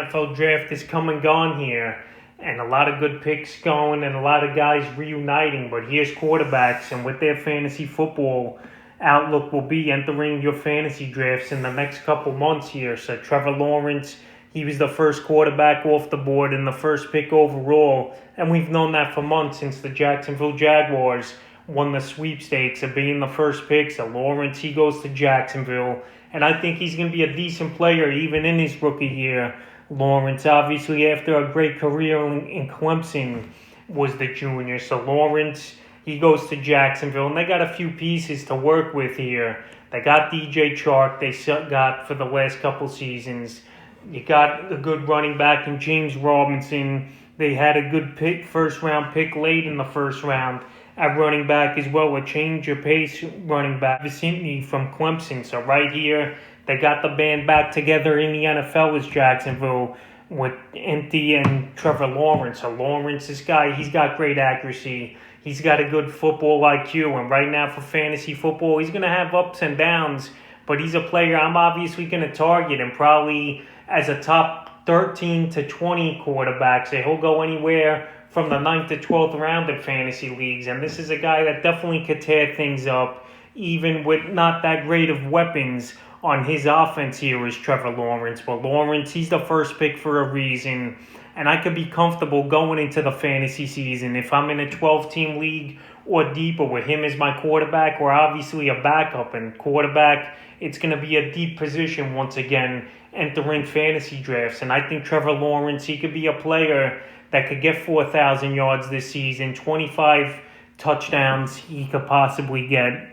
NFL draft is come and gone here, and a lot of good picks going and a lot of guys reuniting. But here's quarterbacks, and what their fantasy football outlook will be entering your fantasy drafts in the next couple months here. So Trevor Lawrence, he was the first quarterback off the board and the first pick overall, and we've known that for months since the Jacksonville Jaguars won the sweepstakes of being the first pick. So Lawrence, he goes to Jacksonville, and I think he's going to be a decent player even in his rookie year. Lawrence, obviously, after a great career in Clemson, was the junior. So Lawrence, he goes to Jacksonville, and they got a few pieces to work with here. They got DJ Chark, they got for the last couple seasons. You got a good running back in James Robinson. They had a good pick, first-round pick late in the first round at running back as well, a change-of-pace running back, Vicente from Clemson. So right here, they got the band back together in the NFL as Jacksonville with Empty and Trevor Lawrence. So Lawrence, this guy, he's got great accuracy. He's got a good football IQ. And right now for fantasy football, he's going to have ups and downs. But he's a player I'm obviously going to target and probably as a top 13 to 20 quarterback. So he'll go anywhere from the 9th to 12th round of fantasy leagues. And this is a guy that definitely could tear things up, even with not that great of weapons on his offense here is Trevor Lawrence. But Lawrence, he's the first pick for a reason. And I could be comfortable going into the fantasy season. If I'm in a 12-team league or deeper with him as my quarterback, or obviously a backup. And quarterback, it's going to be a deep position once again entering fantasy drafts. And I think Trevor Lawrence, he could be a player that could get 4,000 yards this season, 25 touchdowns he could possibly get.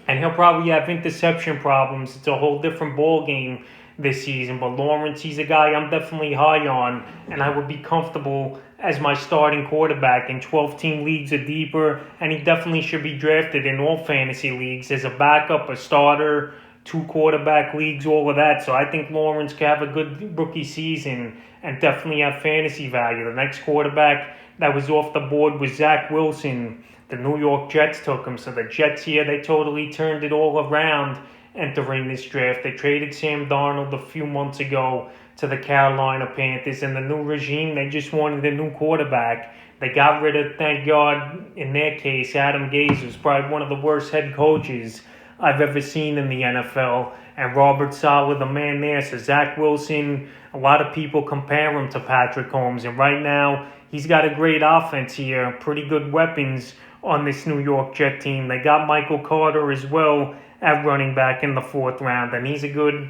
And he'll probably have interception problems. It's a whole different ball game this season. But Lawrence, he's a guy I'm definitely high on, and I would be comfortable as my starting quarterback in 12-team leagues or deeper. And he definitely should be drafted in all fantasy leagues as a backup, a starter, 2-quarterback leagues, all of that. So I think Lawrence could have a good rookie season and definitely have fantasy value. The next quarterback that was off the board was Zach Wilson. The New York Jets took him. So the Jets here, they totally turned it all around entering this draft. They traded Sam Darnold a few months ago to the Carolina Panthers. And the new regime, they just wanted a new quarterback. They got rid of, thank God, in their case, Adam Gase was probably one of the worst head coaches I've ever seen in the NFL. And Robert Saleh, the man there. So Zach Wilson, a lot of people compare him to Patrick Mahomes. And right now, he's got a great offense here. Pretty good weapons on this New York Jet team. They got Michael Carter as well at running back in the 4th round. And he's a good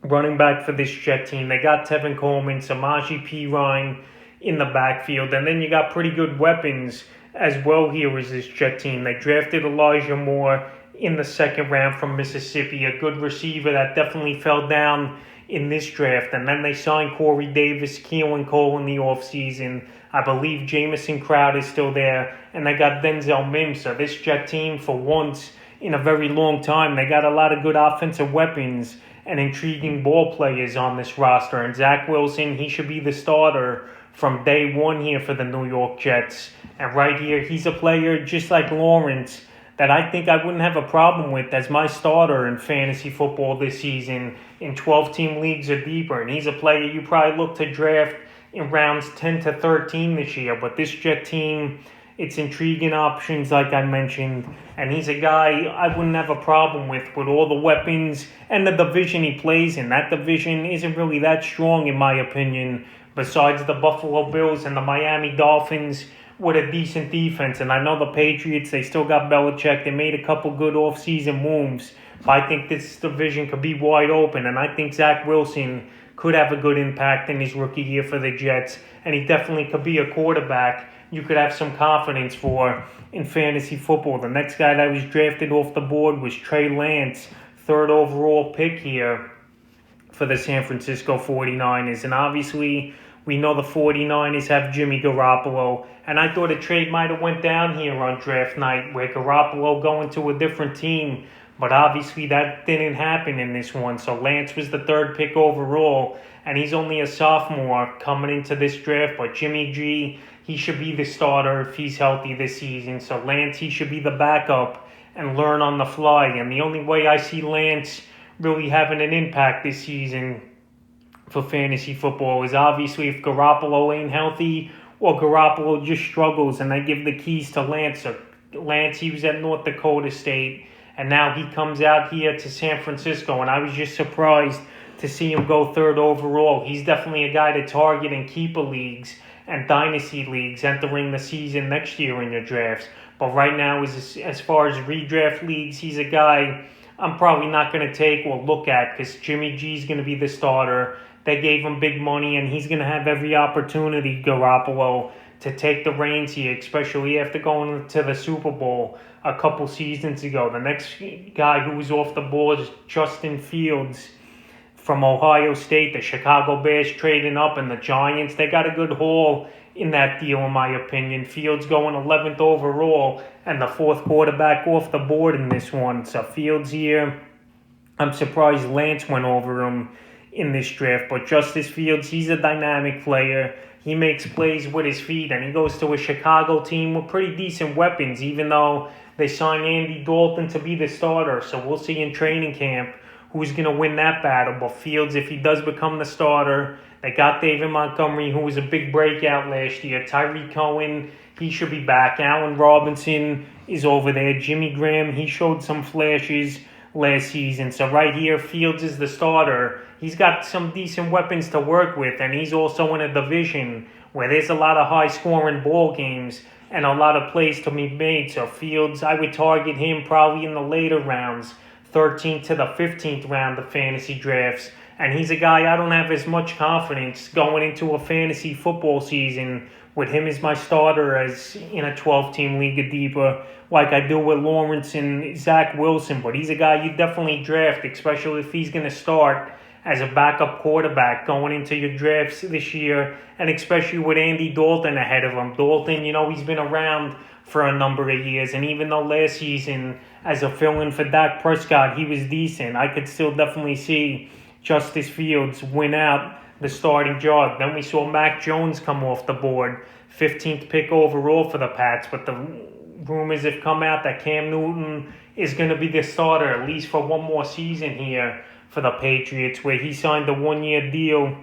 running back for this Jet team. They got Tevin Coleman, Samaje Perine in the backfield. And then you got pretty good weapons as well here as this Jet team. They drafted Elijah Moore in the 2nd round from Mississippi, a good receiver that definitely fell down in this draft. And then they signed Corey Davis, Keelan Cole in the offseason. I believe Jamison Crowder is still there. And they got Denzel Mims. So this Jet team, for once in a very long time, they got a lot of good offensive weapons and intriguing ball players on this roster. And Zach Wilson, he should be the starter from day one here for the New York Jets. And right here, he's a player just like Lawrence that I think I wouldn't have a problem with as my starter in fantasy football this season in 12-team leagues or deeper. And he's a player you probably look to draft in rounds 10 to 13 this year. But this Jet team, it's intriguing options like I mentioned. And he's a guy I wouldn't have a problem with all the weapons and the division he plays in. That division isn't really that strong in my opinion, besides the Buffalo Bills and the Miami Dolphins with a decent defense. And I know the Patriots, they still got Belichick. They made a couple good off-season moves. But I think this division could be wide open. And I think Zach Wilson could have a good impact in his rookie year for the Jets. And he definitely could be a quarterback you could have some confidence for in fantasy football. The next guy that was drafted off the board was Trey Lance, 3rd overall pick here for the San Francisco 49ers. And obviously, we know the 49ers have Jimmy Garoppolo. And I thought a trade might have went down here on draft night where Garoppolo going to a different team. But obviously that didn't happen in this one. So Lance was the 3rd pick overall. And he's only a sophomore coming into this draft. But Jimmy G, he should be the starter if he's healthy this season. So Lance, he should be the backup and learn on the fly. And the only way I see Lance really having an impact this season for fantasy football is obviously if Garoppolo ain't healthy or Garoppolo just struggles and they give the keys to Lance. Lance, he was at North Dakota State, and now he comes out here to San Francisco, and I was just surprised to see him go third overall. He's definitely a guy to target in keeper leagues and dynasty leagues entering the season next year in your drafts. But right now, as far as redraft leagues, he's a guy I'm probably not going to take or look at because Jimmy G's going to be the starter. They gave him big money, and he's going to have every opportunity, Garoppolo, to take the reins here, especially after going to the Super Bowl a couple seasons ago. The next guy who was off the board is Justin Fields from Ohio State. The Chicago Bears trading up, and the Giants, they got a good haul in that deal, in my opinion. Fields going 11th overall, and the fourth quarterback off the board in this one. So Fields here, I'm surprised Lance went over him in this draft. But Justice Fields, he's a dynamic player. He makes plays with his feet, and he goes to a Chicago team with pretty decent weapons, even though they signed Andy Dalton to be the starter. So we'll see in training camp who's going to win that battle. But Fields, if he does become the starter, they got David Montgomery, who was a big breakout last year. Tyreek Cohen, he should be back. Allen Robinson is over there. Jimmy Graham, he showed some flashes last season. So right here, Fields is the starter. He's got some decent weapons to work with, and he's also in a division where there's a lot of high-scoring ball games and a lot of plays to be made. So Fields, I would target him probably in the later rounds, 13th to the 15th round of fantasy drafts. And he's a guy I don't have as much confidence going into a fantasy football season with him as my starter as in a 12-team league a deeper like I do with Lawrence and Zach Wilson. But he's a guy you definitely draft, especially if he's going to start as a backup quarterback going into your drafts this year, and especially with Andy Dalton ahead of him. Dalton, he's been around for a number of years, and even though last season as a fill-in for Dak Prescott, he was decent, I could still definitely see Justice Fields win out the starting job. Then we saw Mac Jones come off the board, 15th pick overall for the Pats, but the rumors have come out that Cam Newton is going to be the starter at least for one more season here for the Patriots, where he signed a one-year deal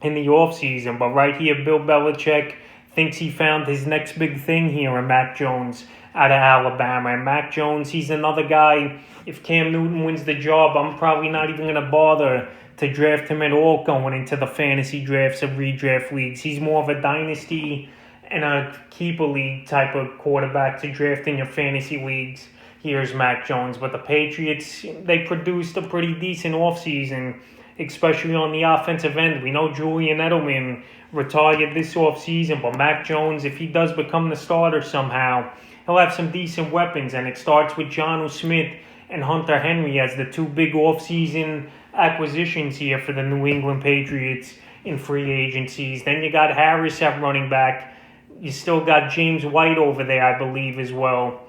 in the offseason. But right here, Bill Belichick thinks he found his next big thing here in Mac Jones out of Alabama. And Mac Jones, he's another guy, if Cam Newton wins the job, I'm probably not even going to bother to draft him at all going into the fantasy drafts of redraft leagues. He's more of a dynasty and a keeper league type of quarterback to draft in your fantasy leagues. Here's Mac Jones. But the Patriots, they produced a pretty decent offseason, especially on the offensive end. We know Julian Edelman retired this offseason, but Mac Jones, if he does become the starter somehow, he'll have some decent weapons. And it starts with Jonnu Smith and Hunter Henry as the two big offseason acquisitions here for the New England Patriots in free agencies. Then you got Harris at running back. You still got James White over there, I believe, as well.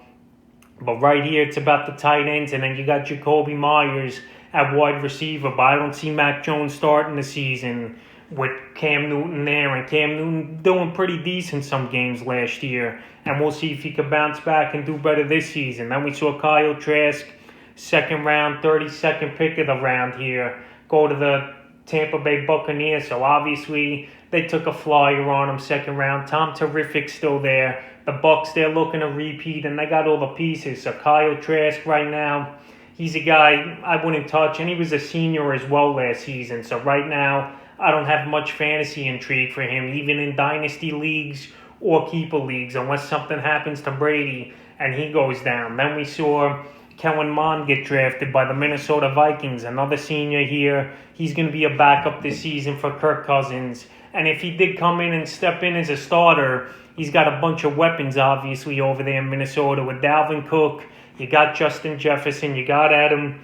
But right here, it's about the tight ends, and then you got Jacoby Myers at wide receiver. But I don't see Mac Jones starting the season with Cam Newton there, and Cam Newton doing pretty decent some games last year. And we'll see if he could bounce back and do better this season. Then we saw Kyle Trask, second round, 32nd pick of the round here, go to the Tampa Bay Buccaneers. So obviously they took a flyer on him second round. Tom Terrific's still there. The Bucs, they're looking to repeat, and they got all the pieces. So Kyle Trask right now, he's a guy I wouldn't touch, and he was a senior as well last season. So right now, I don't have much fantasy intrigue for him, even in dynasty leagues or keeper leagues, unless something happens to Brady and he goes down. Then we saw Kellen Mond get drafted by the Minnesota Vikings, another senior here. He's going to be a backup this season for Kirk Cousins. And if he did come in and step in as a starter, he's got a bunch of weapons, obviously, over there in Minnesota with Dalvin Cook. You got Justin Jefferson. You got Adam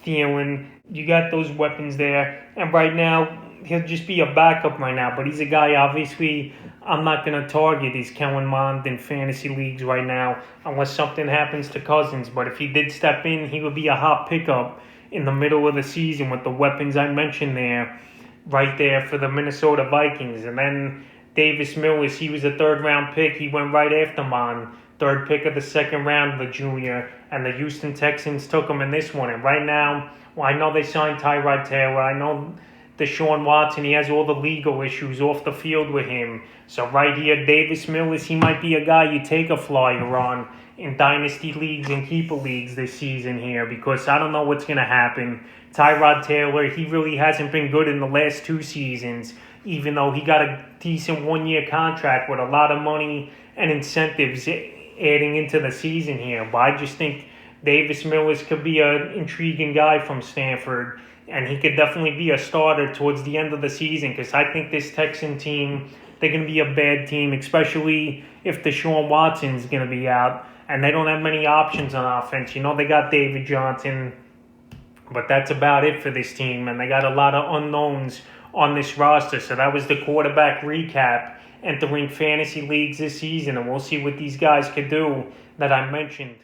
Thielen. You got those weapons there. And right now, he'll just be a backup right now. But he's a guy, obviously, I'm not going to target his Kellen Mond in fantasy leagues right now unless something happens to Cousins. But if he did step in, he would be a hot pickup in the middle of the season with the weapons I mentioned there, right there for the Minnesota Vikings. And then Davis Mills, he was a third-round pick. He went right after Mann, third pick of the second round, the junior. And the Houston Texans took him in this one. And right now, well, I know they signed Tyrod Taylor. I know Deshaun Watson. He has all the legal issues off the field with him. So right here, Davis Mills, he might be a guy you take a flyer on in dynasty leagues and keeper leagues this season here, because I don't know what's going to happen. Tyrod Taylor, he really hasn't been good in the last 2 seasons, even though he got a decent 1-year contract with a lot of money and incentives adding into the season here. But I just think Davis Mills could be an intriguing guy from Stanford, and he could definitely be a starter towards the end of the season, because I think this Texan team, they're going to be a bad team, especially if Deshaun Watson's going to be out, and they don't have many options on offense. You know, they got David Johnson, but that's about it for this team, and they got a lot of unknowns on this roster. So that was the quarterback recap entering fantasy leagues this season, and we'll see what these guys could do that I mentioned.